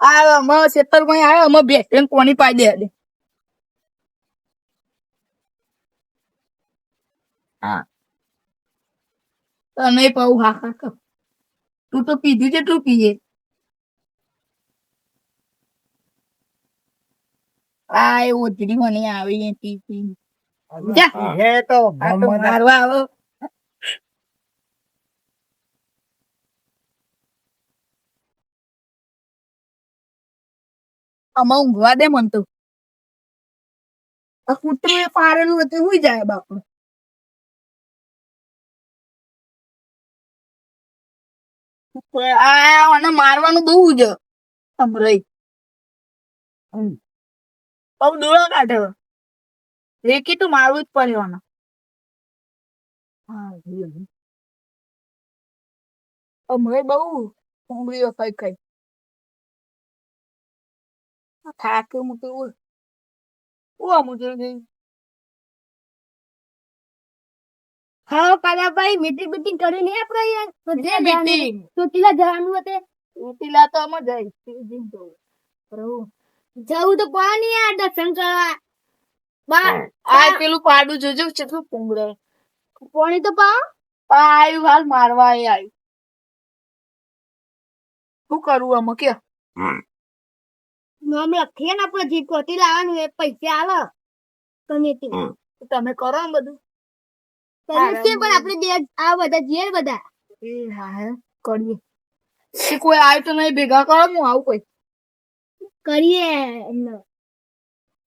આ અમારા ખેતરમાં આવ્યો અમે બેસીને કોની પાઈ દે હા તને પાઉ હા હા કર તું તો પીધું છે તું પીએ આ એ ઓધડી મને આવી હતી હે તો મારવા આવો આમાં ઊંઘવા દે મન તો આ કૂતરું એ પારેલું હતું હુઈ જાય બાપુ આ મારવાનું બહુ જ સમરાઈ બહુ દોડો કાઢે રેકી તો મારવું જ પડે હમણાં બહુ ઊંઘળીઓ કઈ કઈ થાક મૂકી હા કાલાભાઈ મીટિંગ બીટિંગ કરી નહીં આપણે યાર ચોટીલા જવાનું હતું ચોટીલા તો અમે જાય જવું તો કોણ યાર દર્શન કરવા આ પેલું પાડું જોજો કેટલું પૂંગળે પાણી તો પાવ આવ્યું હાલ મારવા આવ્યું શું કરવું અમે કે નામ લખીએ ને આપણે જીત કોટી લાવવાનું એ પૈસા આલે તમે કરો ને બધું પણ આપણે બે આ બધા જઈએ બધા એ હા કરીએ કોઈ આવ્યું તો નહીં ભેગા કરો હું આવું કોઈ કરીએ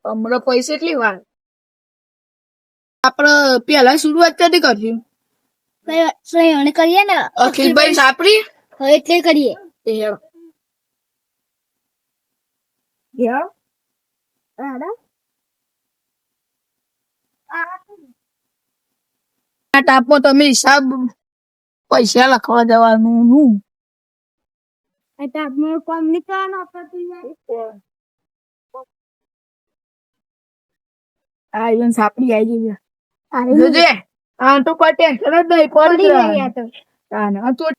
હમણાં પૈસા એટલી વાર આપડે પેલા શરૂઆત ક્યાંથી કરશું સહી કરીએ ને અખિલભાઈ સાપડી એટલે કરીએ ટાપમાં તમે હિસાબ પૈસા લખવા જવાનું આપણે કામ નહીં કરવાનું આપણે સાપડી આવી ગઈ જોજે આ તો કોઈ ટેન્શન જ નહીં પડી ગયા તો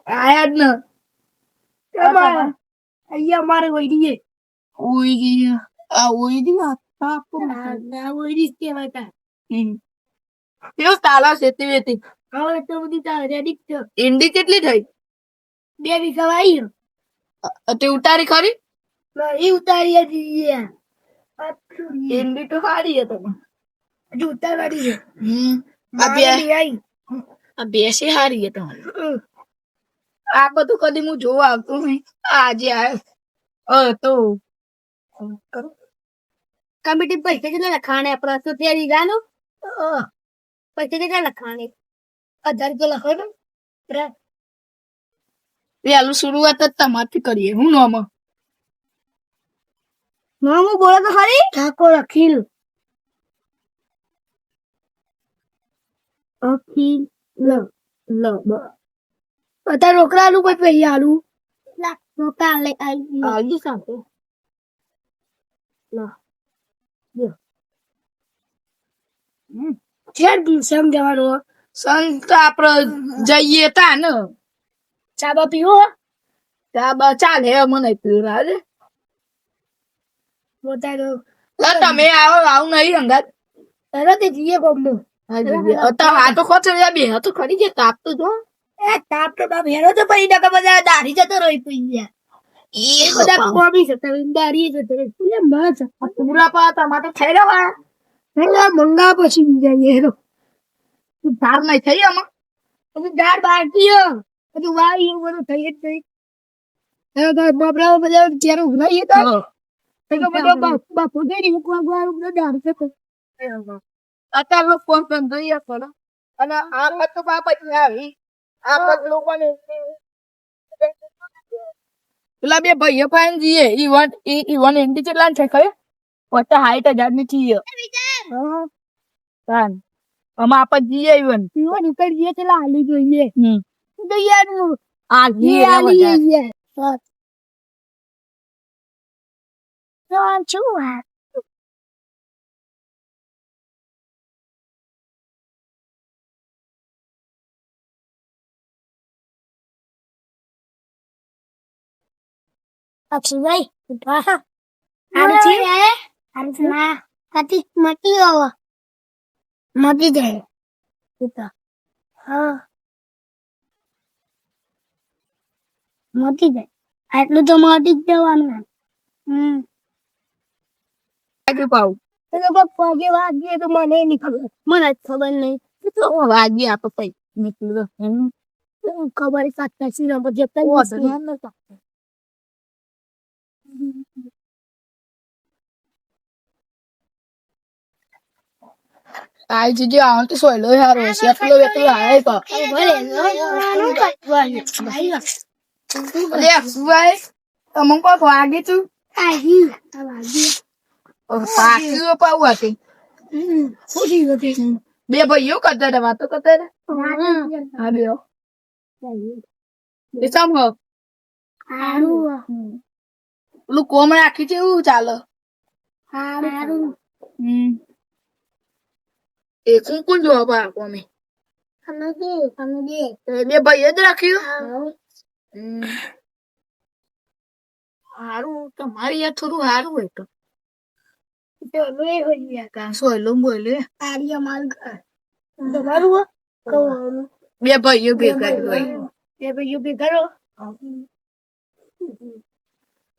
આયા જ ને અહીંયા અમારે વળી ઉઈ ગઈ આ ઉઈ ગઈ કેવું તાલા સેતી વેતી હવે તો બધી રેડી છે ઈંડી કેટલી થઈ 2 વીઘા વાઈ તે ઉતારી ખરી એ ઉતારી દઈએ ઈંડી તો સારી છે તમે હજુ ઉતારવાની છે આ બેસી સારી છે તમારી આ બધું કદી હું જોવા આવતું નહીં આજે આવ્યો તો કમિટી પૈસા કેટલા લખાણે આપડે 70 વીઘાનું પૈસા કેટલા લખાણે 1000 લખો ને પેલું શરૂઆત જ તમારથી કરીએ હું નામ હું બોલો તો ખરી ઠાકોર અખિલ અત્યારે રોકડાનું કોઈ પૈસા આલું રોકડા લઈ આવી સાથે સમજવાનું સંત આપડે જઈએ તા ને ચાબા પીવો ચા ચાલે મને પીવું રાજે તમે આવું નહીં અંગાત તે જઈએ ગમનું હા તો ખોચ બે તો ખરી છે તાપ તો જો તાપ તો બાપ હેરો તો પડી ના બધા દાઢી જતો રહી પઈ એ બધા કોમી છે દાઢી જતો રહી પૂરા પા તમારે થઈ રહ્યા મંગા પછી જઈએ હેરો ધાર નહીં થઈ આમાં પછી દાળ બાકી બધું વાવી એવું બધું થઈ જ નહીં બાપરા બધા જ્યારે ઉભરાઈએ તો બાપુ ગઈ બધા દાળ છે અત્યારે ફોન પણ જોઈએ ખરો અને આ મત તો બાપ જ આવી આ મત લોકોને પેલા બે ભાઈઓ પાસે જઈએ ઈવન એન્ટી કેટલા છે ખરે 50,000 ની છીએ અમે આપણે જઈએ ઈવન નીકળીએ પેલા હાલી જોઈએ તો યાર શું અક્ષુભાઈ ઉઠવા આરે છે આરે છે ના કાતી મટી આવો મટી જાય ઉઠા હા મટી જાય આટલું તો મટી જ જવાનું આગળ પાઉં પગે વાગીએ તો મને નહીં ખબર મને જ ખબર નહીં તો વાગી આપો પૈ નીકળ્યો ખબર સાચા સિરા પર જતા આઈ જીજે આવ તો સોયલો હારો છે એટલો એટલો આય તો લે ભાઈ તમન કો વાગે તું આઈ પાકી પાઉ હતી ફૂટી ગઈ બે ભાઈઓ કરતા હતા વાતો કરતા હતા હા બે એ સમ હો પેલું કોમ રાખી છે એવું ચાલે એ કોણ જોવા પા કોમે બે ભાઈઓ જ રાખ્યું હારું તમારી યાર થોડું હારું હોય તો સોયલો બોલે બે ભાઈઓ ભેગા કરો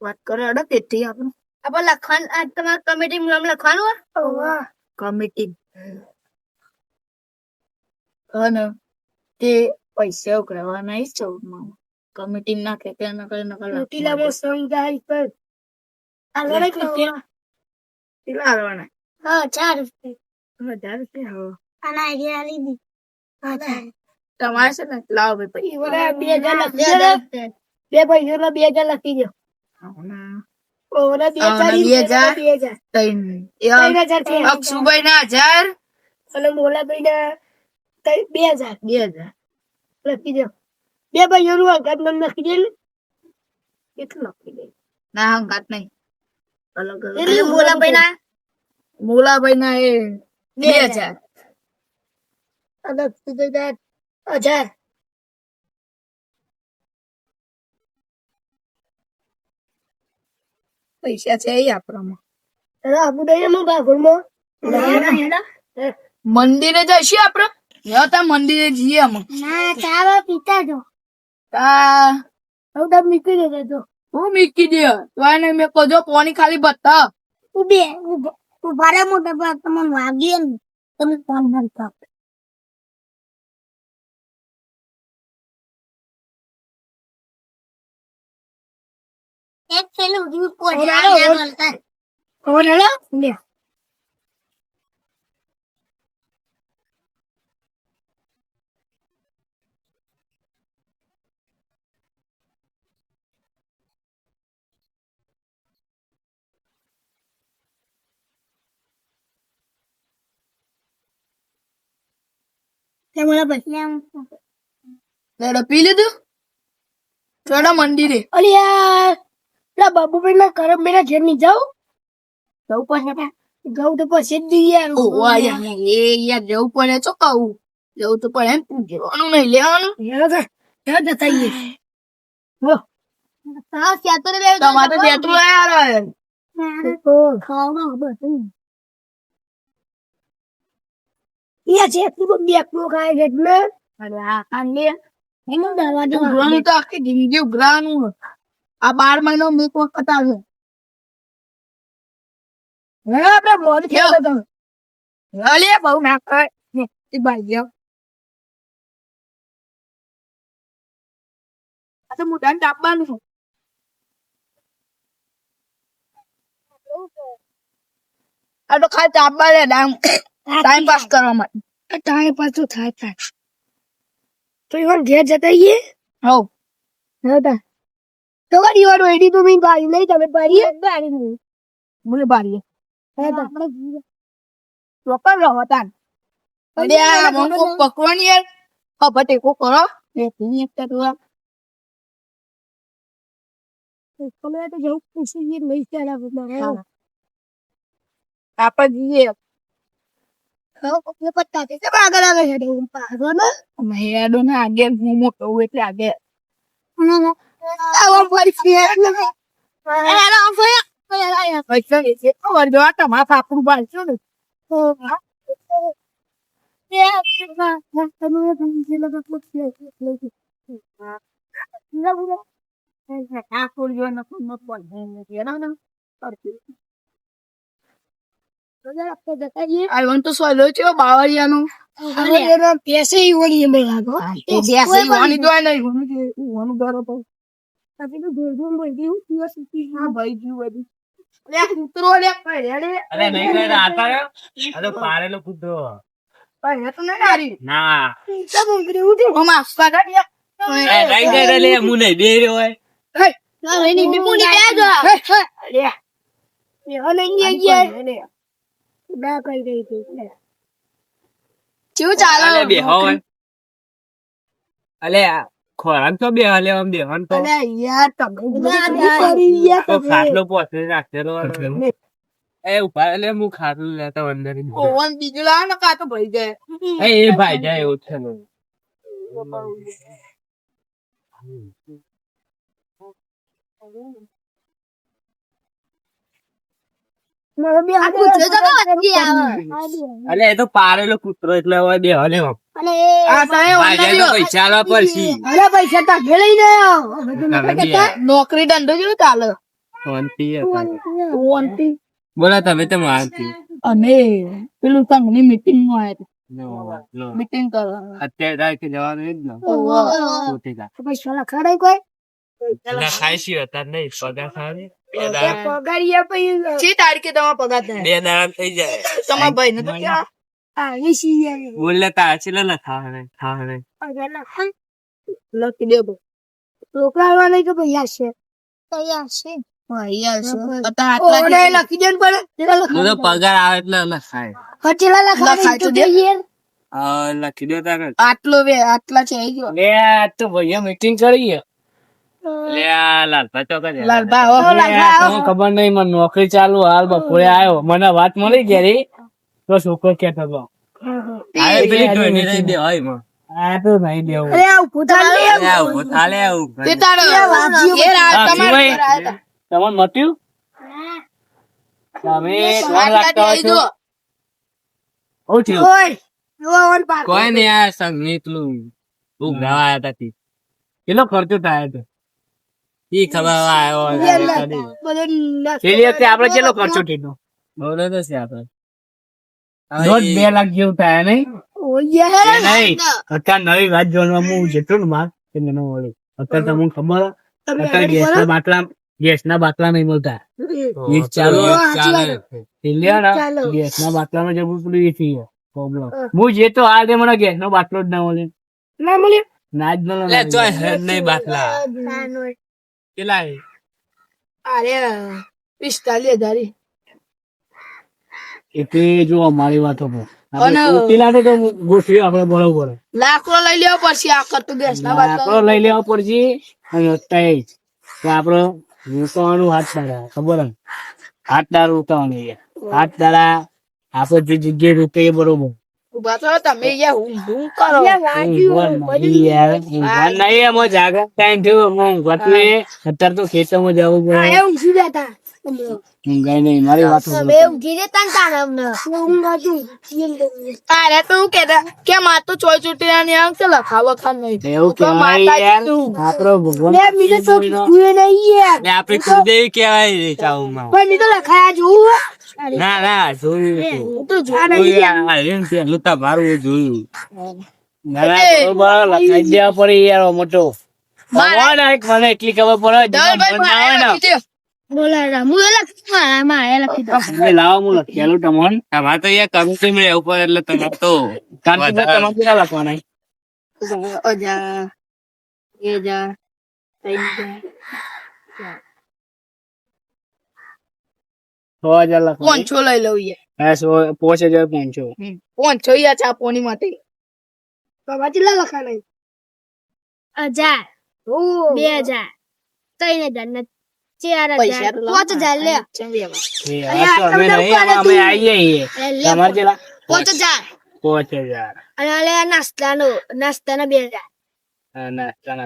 વાત કરો અડે તેથી આપણે આપણે લખવાનું આજ તમારે કમિટી નામ લખવાનું કમિટી અને તે પૈસા ઉઘરાવાના ઈ 14 માં કમિટી નાખે કે ટીલામાં સંગાઈ પર આલવાના કેટલા હારવાના હા 4 રૂપિયા 1000 રૂપિયા હો અને આઈડિયા લીધી તમારે છે ને લાવો ભાઈ બે ભાઈઓ 2000 લખી દો ઓલા 2000 અક્ષુભાઈ ના 1000 અને મોલાભાઈ ના 2000 લખી દો બે ભાઈઓ નું અંગાત નામ લખી દે કેટલું લખી દે ના હંગાત નહીં અલગ એટલે મોલાભાઈ ના એ 2000 અને અક્ષુભાઈ 1000 પૈસા છે એ આપણામાં મંદિરે જઈશું આપડે તા મંદિરે જઈએ અમે ના ચાવા પીતા જો તા હું તમ નીકળી જતો હું મીકી દે તો એને મેં કજો પાણી ખાલી બતા ઉભા રે મોટા પર તમને વાગીએ ને તમે ફોન કરતા એક પેલું દૂધ બોલતા ઓરેલા લે તમારા પછી લેડો પી લીધું ચોડો મંદિરે અલ્યા લા બાબુભાઈ ના કરમ મેરા ઘેર ની જાવ જવું પડે જવું તો પછી જ દઈએ એ યાર જવું પડે ચો કહું જવું તો પડે એમ જવાનું નહીં લેવાનું ત્યાં જતા તમારે તો જેટલું યાર ખાવાનું બધું યા જેટલું બેકલું ખાય છે એટલે અરે આ કાંડે એનું દવા ઉઘરાનું તો આખી જિંદગી ઉઘરાનું આ 12 મહિનો મેં વખત આવ્યો આપડે મોડ થયો અલે બહુ ના કર ભાઈ ગયો આ તો મોઢાને ડાબવાનું આ તો ખાલી ચાપવા લે ટાઈમ પાસ કરવા માટે ટાઈમ પાસ તો થાય તો ઈવન ઘેર જતા આવીએ હવ હતા તો ગાડી વાળો એડી તો મેં બારી નહીં તમે બારી બારી નહીં મને બારીએ આપણે ચોકર રહો તાન અરે આ મંકો પકવાની યાર ખબર ટેકો કરો એ પીની એકતા તો તમે તો જવું પૂછી લઈ ચાલ્યા આપણે જઈએ પત્તા છે આગળ આવે છે પાછો ને હેડો ને આગે હું મોટો એટલે આગે આવા ફરી ફેર I want to swallow છે બાવળિયાનો પેસે ઈ ઓળી એમ લાગો એ બેસે વાની દોય નહીં વાનું દોરો તો આપી તો જોજો બોલ દીઉં દિવસ હા ભાઈ જી બધું લે કૂતરો લે પડ્યા લે અરે નહીં કરે આતા રે અરે પારેલો કૂતરો પડ્યા તો નહીં હારી ના સબ ઉંગરી ઉઠી ઓ માસ્કા ગાડિયા એ નહીં કરે લે હું નહીં બે રહ્યો હોય ના વેની બીપુની બેજો લે એ હને ગયા બે કઈ ગઈ હતી કેવું ચાલે અલે બે હોય અલે ખોરાક તો બે હાલે આમ દેવાન તો અલે યાર તમે કરી ગયા તો ખાટલો પોસે રાખેલો એ ઉપર એટલે હું ખાટલું લેતા અંદર ઓવન બીજું લાવ ને કા તો ભઈ જાય એ ભાઈ જાય એવું છે ને મારો બે હાથ કૂતરો તો વચ્ચે આવે. અલે એ તો પારેલો કૂતરો એટલે હવે બે હાલે આમ અને આ સાહેબ ભાઈ જાય તો પૈસા આલવા પડશે અરે પૈસા તા ભેળઈ ગયો તમે બે નોકરી ધંધો જેવું ચાલે શાંતિ હતા. ઓનથી બોલા તમે તો મારતી અને પેલું સંઘની મીટિંગ માં આવ્યા મીટિંગ કરવા અત્યારે જાય કે જવાનું જ ને ઉઠી જા પૈસા લખાડાય કોઈ એટલે ખાય છે અત્યારે નહીં પગાર ખાય પગારિયા પૈસા છે તારીખે તમારો પગાર થાય બે દાડા થઈ જાય તમારા ભાઈ ને તો ક્યાં આવી સી બોલે તા છે ને ખાવા પગાર લખા લખી દે બો રોકડાવા નહીં કે પૈસા છે પૈસા છે આટલા લખી દેન પડે હું તો પગાર આવે એટલે લખાય હચેલા લખાય તો દે. લખી દો તારે આટલો વે આટલા છે આઈ ગયો લે આ તો ભૈયા મીટિંગ કરી લે આ લાલભા ચોક જ લાલભા આવો. તમને ખબર નહીં મને નોકરી ચાલુ હાલ બપોરે આવ્યો મને વાત મળી ઘેરી તો છોકરો કેતો હતો આ પેલી ટોયની રહી દે હોય માં આ તો નહીં દેવું અરે આવ પૂછા લે આવું થાલે આવું તે તારો એ રાત તમારે ઘરે આયા તમને મટ્યું તમે હતા. કોણ લાગતા આટલા છો ઓ થયું ઓય યો ઓન પાર કોઈ નહીં આ સંગીતલું ઉઘરાવા આયા હતા તી કેટલો ખર્ચો થાય તો ઈ ખબર આવ્યો આપડે કેટલો ખર્ચો થયો બોલો તો છે આપડે 2 લાખ જેવું થાય નહીં ઓય એ નહીં અત્યારે નવી વાત જોવા હું જેટલું ને માર કે મને મળ્યું અત્યારે તમને ખબર અત્યારે ગેસના બાટલા નહીં મળતા વીજ ચાલુ ગેસના બાટલામાં જવું પેલું એ થઈ પ્રોબ્લેમ હું જે તો હાલ મને ગેસનો બાટલો જ ના મળે ના મળ્યો ના જ મળે નહીં બાટલા કેટલા અરે 45,000 એટલે જો અમારી વાતો અને પેલા તો ગોઠવી આપડે બરોબર લાકડો લઈ લેવો પડશે આ કરતું ગેસ ના લાકડો લઈ લેવા પડશે અને અત્યારે તો આપડે રોકાવાનું હાથ દાડા ખબર ને હાથ દાડા રોકાવાનું હાથ દાડા આપડે જે જગ્યાએ રોકે એ બરોબર ઉભા થો તમે યાર ઊંઘ કરો નહીં એમાં જાગૃત ટાઈમ થયો અત્યારે તો ખેતરમાં જવું પડે ઊંઘી જતા ઊંઘાય નહીં મારી વાત ઊંઘી જતા ને તારે અમને ઊંઘ હતું અરે તું કે માં તો ચોય ચૂંટી ને આમ કે લખાવો ખાન નહીં એવું કેવાય યાર આપડો ભગવાન બે મિનિટ તો કુએ નહીં યાર આપડે કુલદેવી કેવાય ચાઉમાં પણ નહીં તો લખાયા જોવું ના ના જોયું તો જો પેલું તમારું જોયું ના ના બરોબર લખાઈ દેવા પડે યાર મોટો ભગવાન એક મને એટલી ખબર પડે બોલા હું લખી મારે લખી દો તમે લાવો હું લખેલું તમને તમારે તો યાર કમિટી મળે ઉપર એટલે તમે તો તમારે કેટલા લખવાના 6,000 લખવાના પોંચો લઈ લઉં યાર 5,000 500 પોંચો યાર ચાપોની માટે બાબા ચેલા લખા નહીં 1000 2000 3000 ને 4000 5000 લે અમે અમે આવીએ તમારે કેટલા 5000 5,000 અને લે નાસ્તાના 2000 નાસ્તાના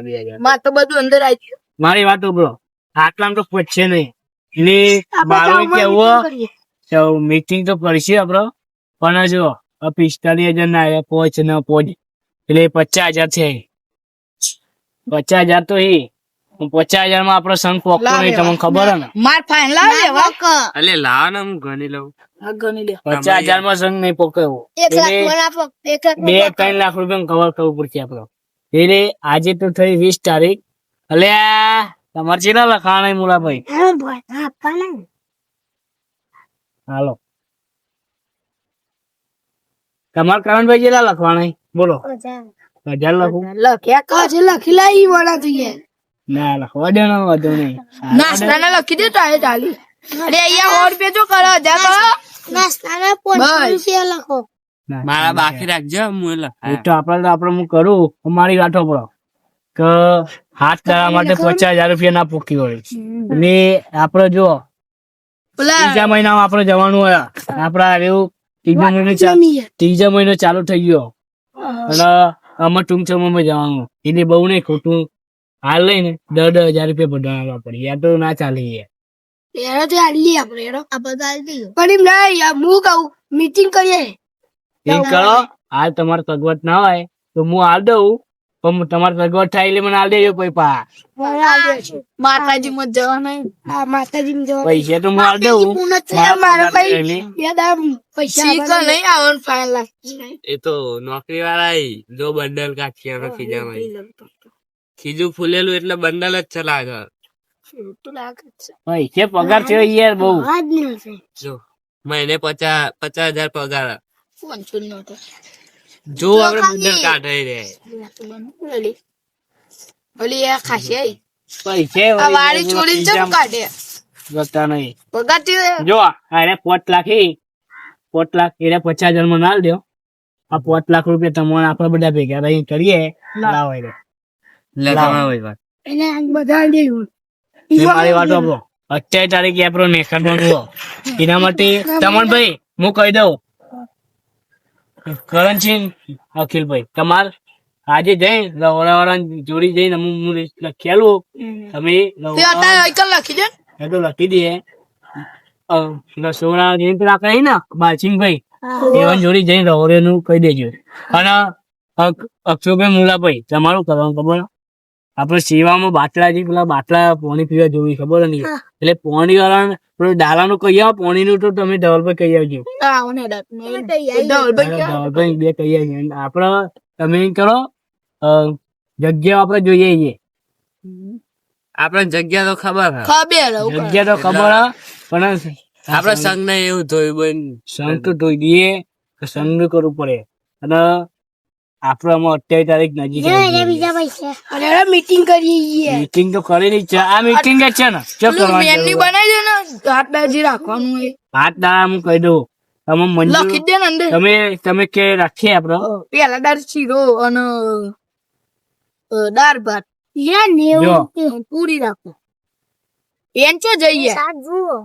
2,000 માં તો બધું અંદર આવી ગયું મારી વાત ઉભરો આટલામાં તો પહોંચશે નહીં. એટલે મારો કેવું મીટિંગ તો કરશે આપડે, પણ જો 45,000 ના આવ્યા, પહોંચ ન પહોંચ એટલે 50,000 છે. 50,000 તો 50,000 માં આપડો સંઘ પોકતો નહીં, તમને ખબર હે ને? માર ફાઈન લાવ લેવા અલે લાવ ને હું ગણી લઉં. આ ગણી લે 50,000 માં સંઘ નહીં પોકે એવો. 1 લાખ મને આપો, 1 લાખ 2-3 લાખ રૂપિયા કવર કરવું પડશે આપડે. એટલે આજે તો થઈ 20 તારીખ. એટલે તમારે કેટલા લખાણા મુલાભાઈ? હા ભાઈ, હા પાલા હાલો, તમારે કરણભાઈ કેટલા લખવાના બોલો? 1000 લખું? લખ્યા કા છે લખી લાવી વડા થઈ ના લખવા દે ને, વાંધો નહીં. નાસ્તાના લખી દે તારે ચાલી. અરે અહીંયા 100 રૂપિયા તો કરો 1000 કરો. નાસ્તાના 500 રૂપિયા લખો. ના, મારા બાકી રાખજો, હું એ લખાય. તો આપડે હું કરું મારી વાતો પડો કે હાથ દાડા માટે 50,000 રૂપિયા ના પોકી હોય. અને આપડે જો પેલા ત્રીજા મહિનામાં આપડે જવાનું હોય, આપડા એવું ત્રીજા મહિનો ચાલુ થઈ ગયો અને અમે ટૂંક સમયમાં જવાનું. એટલે બહુ નહીં ખોટું હાલ લઈને 10,000 રૂપિયા ભરવા પડે. યાર તો ના ચાલે યાર. એનો તો આલી આપણે એનો આ બધા આલી પણ એમ નહીં યાર, હું કહું મીટિંગ કરીએ. એમ કરો, હાલ તમારે સગવડ ના હોય તો હું હાલ દઉં, પણ તમારે સગવડ થાય એટલે મને હાલ દેજો પૈસા. માતાજી મત જવાના આ માતાજી જવા પૈસા તો હું હાલ દઉં. મારો ભાઈ એટલે યાદ આમ પૈસા શીખો નહીં આવવાનું ફાઈન લાખ એ તો નોકરી વાળા જો બંડલ કાઢી અમે ખીજામાં ખીજું ફૂલેલું એટલે બંડલ જ ચલાવે. પૈસા પગાર થયો યાર બહુ. આજ નહીં હશે. જો મહિને 50,000 પગાર. 500 નો તો જો આપડે બંડલ કાઢે રે. ઓલી આ ખાસી પૈસા આ વાળી છોડીને ચમ કાઢે જતા નહીં. પગાર થયો જો અરે 5 લાખ 5 લાખ એને 50,000 માં ના દો. આ 5 લાખ રૂપિયા તમારે આપડે બધા ભેગા રહી કરીએ. લાવો રે લે તમે હોય વાત. એને આ બધા આલી મારી વાત આપો. 28 તારીખે આપણો નેકરનો જુઓ. એના માટે તમનભાઈ હું કહી દઉં, કરણસિંહ અખિલભાઈ તમારે આજે જઈ રવડાવાળા જોડી જઈને હું લખેલું તમે તે અત્યારે એકલ લખી દે એ તો લખી દઈએ. રસોડા જઈને પેલા કહી ને બાલસિંહભાઈ એવન જોડી જઈને રવડે નું કહી દેજો. અને અક્ષરભાઈ મુલાભાઈ તમારું કરવાનું ખબર? આપડે સેવામાં બાટલા જે પેલા બાટલા પાણી પીવા જોવી ખબર નહીં, એટલે પાણી વાળા પેલું ડાલાનું કહી આવો, પાણી નું તો તમે ધવલભાઈ કહી આવજો. ધવલભાઈ 2 કહી આવજો. આપડે તમે એમ કરો જગ્યા આપડે જોઈએ છીએ. આપડે જગ્યા તો ખબર હે, ખબર જગ્યા તો ખબર હે, પણ આપડે સંઘ ને એવું થયું બેન. સંઘ તો ધોઈ દઈએ કે સંઘ નું કરવું પડે. અને આપડે 28 તારીખ નજીક બીજા પૈસા અને મીટિંગ કરીએ. મીટિંગ તો કરેલી જ છે. આ મીટિંગ જ છે ને ચો કરવાની મેનની જરૂર. બનાવી દે ને હાથ દાજી રાખવાનું હોય હાથ દાડા હું કહી દઉં તમે લખી મંજૂર દે ને અંદર તમે કે રાખીએ આપડે પેલા દાળ શીરો અને દાળ ભાત યા જો. 90 પૂરી રાખો. એન ચો જઈએ સાત જુઓ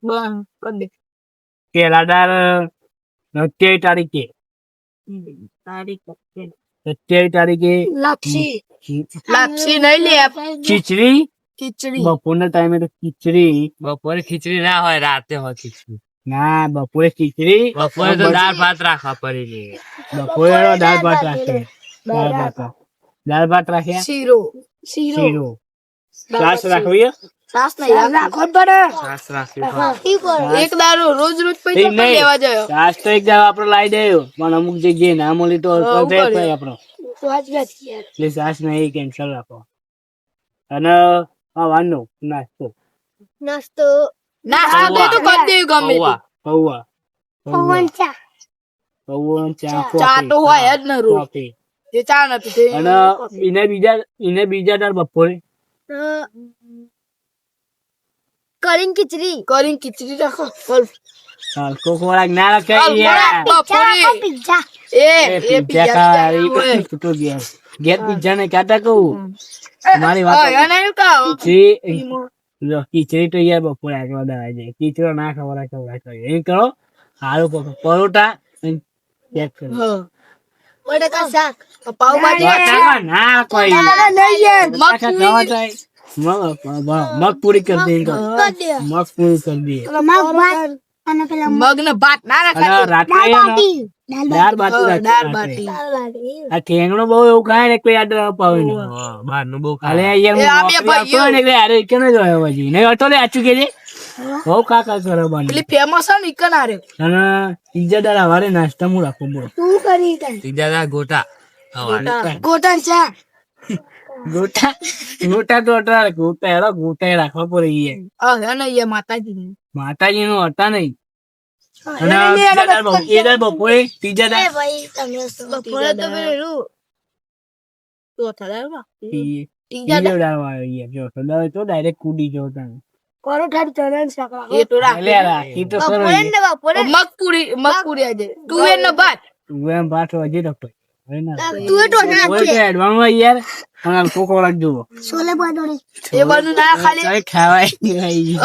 બંધ કરી દે પેલા દાર 28 તારીખે તારીખ 27 તારીખે લક્ષી લાપસી નહીં લે ખીચડી. ખીચડી બપોરના ટાઈમે તો ખીચડી બપોરે ખીચડી ના હોય, રાતે હોય ખીચડી. ના બપોરે ખીચડી, બપોરે તો દાળ ભાત રાખવા પડી. બપોરે દાળ ભાત રાખે. દાળ ભાત રાખ્યા, શીરો શીરો છાશ રાખવી. સાસ નહીં રાખો પડે. છાશ રાખવી એક દારો રોજ રોજ પૈસા એમ નહીં. લેવા જાય છાશ તો એક દાડો આપડે લાવી દે, પણ અમુક જગ્યાએ ના મળી તો આપડો એટલે છાશ નહીં કેન્સલ રાખો. અને વાનું નાસ્તો નાસ્તો નાસ્તો તો કરી દેવું ગમે તે. પૌવા પવન ચા પૌવા ચા ચા તો હોય જ ને રોજ કોફી. જે ચા નથી તે અને એને બીજા દાડ બપોરે કરીને ખીચડી કરીને ખીચડી રાખો હલકો ખોરાક ના રખાય યાર. બપોરે પિઝા એ પિઝા પીઝા છૂટો ગેસ ગેસ પિઝા ને કાતા કહું મારી વાત ખીચડી તો યાર બપોરે આગળ દવાઈ જાય. ખીચડો ના ખવડાય એમ કરો સારું પરોટા ચેક કરો. બટાકા શાક પાવભાજી બટાકા ના કોઈ નહીં યાર બટાકા ખાવા જાય. મગપૂરી કરી દે મગપૂરી કરી દે અને પેલા મગ ને ભાત ના અને રાખાય રાત્રે છે ને દાળ બાટી દાળ રાખે. બાટી આ ઠેંગણું બહુ એવું ખાય ને કોઈ આડર અપાવે નહીં. બહારનું બહુ અલે ખાય. યાર એ આ બે હું નોકરી આવતો હોય ને એટલે હારે કે ન જોયો હજી નહીં હતો લે આચું કે છે બહુ કાકા કરો બાની પેલી ફેમસ છે ને ઈકન આરે અને ત્રીજા દાડા હવારે નાસ્તા હું રાખું બોલો તું કરી કઈ ત્રીજા દાડા ગોટા હવારે. ગોટન ચા ગોટા ગોટા તો અટારે ગોટા હેરો ગોટા રાખવા પડે ઈ હે ને એ માતાજી માતાજી નું હતા નહીં અને એને ત્રીજા એને દાડા એ દાડા બપોરે ત્રીજા દાડા ભાઈ તમે બપોરે તો પેલું ચોથા દાડા ત્રીજા દાડા આવ્યો ઈ જો સદાવે તો ડાયરેક્ટ કૂદી ગયો તને કરો ઠાર ચરણ શાકરા એ તો રાખ એટલે રાખી તો ખરો ઈ. મગપુરી આજે તુવેર ને ભાત તું એમ પાછો હજી તો કોઈ હવે ના તું એ તો ના કોઈ કે એડવામાં યાર અને કોકો રાખજો છોલે ભટોરે એ બધું ના ખાલી કઈ ખાવાય નહીં.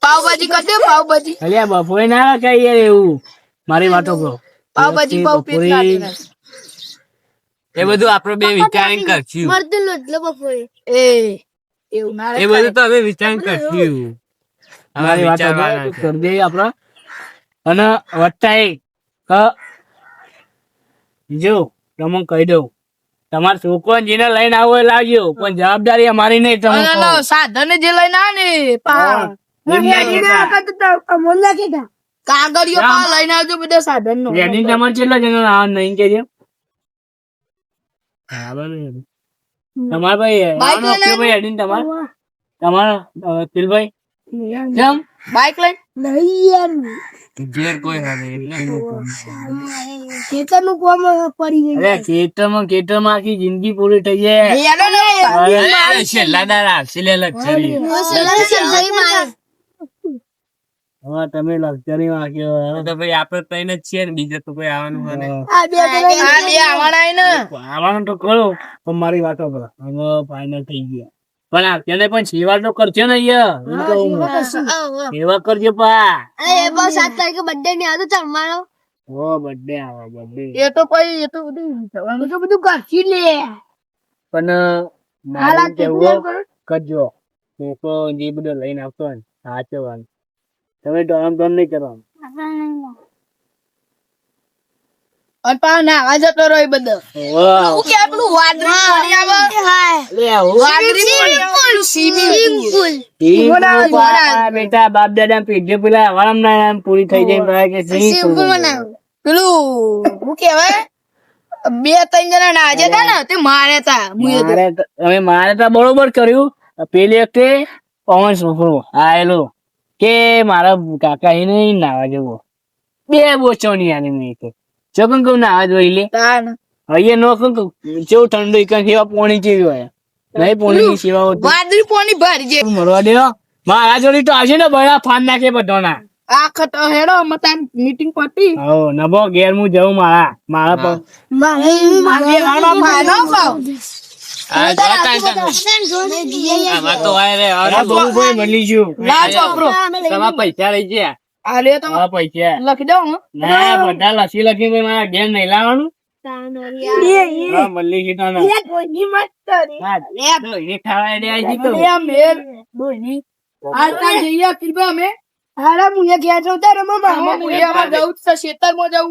પાવભાજી કરજે પાવભાજી અલ્યા બપોરે ના રખાય યાર એવું મારી વાતો કરો પાવભાજી પાવ પેટ ના દેના એ બધું આપડે બે વિચારીને કરશું. મરતું એટલે બપોરે એ એવું ના એ બધું તો હવે વિચારીને કરશું. હવે મારી વાતો વિચારવાના છે. કરી દઈએ આપડે અને વત્તા એ ક જો તમને કહી દઉં તમારા છોકરો જેને લઈને આવો એ લાવજો પણ જવાબદારી અમારી નહીં તમે કહો. સાધન જે લઈને આ ને એમ ના કહેતા. મોલ્લા કીધા કાગળિયો પા લઈને આવજો બધા સાધન નો વેડિંગ તમારે કેટલા જણા આવવાનું નહીં કે છે તમારે ભાઈ બાઈક આવવાનો લઈને હપ્તો ભાઈ વેડિંગ તમારા તિલભાઈ કેમ બાઈક લઈને નહીં યાર ઘેર કોઈ હવે એટલે ખેતરનું કોમ પડી ગયું અરે ખેતરમાં આખી જિંદગી પૂરી થઈ જાય હેલો ને અરે છેલ્લા દાડા આવશે લે લક્ઝરી. હવે તમે લક્ઝરી માં હવે તો ભાઈ આપડે ત્રણ જ છીએ ને બીજે તો કોઈ આવવાનું હોય નહીં. આ બે આ બે આવવાના હે ને આવવાનું તો ખરો પણ મારી વાતો કરો હવે ફાઇનલ થઈ ગયા પણ અત્યારે પણ સેવા તો કરજો ને યાર હું કહું છું. સેવા કરજો પા એ બસ 7 તારીખે બર્થડે ની આવતો ચાલ મારો ઓ બર્થડે આવે બર્થડે એ તો કોઈ એ તો બધું તો બધું કરશી લે પણ મારું કેવું કરજો છોકરો જે બધું લઈને આવતો હોય ને સાચવવાનું તમે ડોમ ડોમ નહીં કરવાનું અને પા નાવા જતો રહ્યો એ બધો વાહ. હું કે પેલું વાદળી પાણી આવે લે આવું. વાદળી પાણી સ્વિમિંગ પુલ ઈ પા, બેટા બાપ દાદા પીધે પેલા હવામ ના પૂરી થઈ જાય તો કે swimming pool બનાવો. પેલું હું કેવાય 2-3 જણા નાજે હતા ને તે મારે તા મારે તો બરોબર કર્યું પેલી વખતે પવન છોકરો આયેલો કે મારા કાકા એને નાવા જવો 2 બોચોની આની મેં તો ચોકન કહું નાવા જોઈ લે તાન અહીંયા નો કહું કેવું ઠંડુ એક સેવા પોણી જેવી હોય નહીં પોણી ની સેવા હોતી વાદળી પાણી ભરી જે મરવા દે મારા જોડી તો આવશે ને બડા ફાન નાખે બધાના આખત હેડો મતાન મીટિંગ પતી હો નબો ઘેર હું જઉં મારા પર માગે આનો ફાનો પાવ આ જોતા હતા. આમાં તો આય રે આ બહુ ભાઈ મળી ગયું ના ચોપરો તમારા પૈસા રહી ગયા. આ લે તો આ પૈસા લખી દઉં હું ના બધા લસી લખી ભાઈ મારા ઘેર નહીં લાવવાનું હા, મળી ગયું તને. હા, લે, એ ખાવા દે આજી તો. લે મેર દોઈની આતા જઈએ કિરબા અમે હારા મુએ ગયા છો તારે મમ્મા હું એમાં જવું છે ખેતરમાં જવું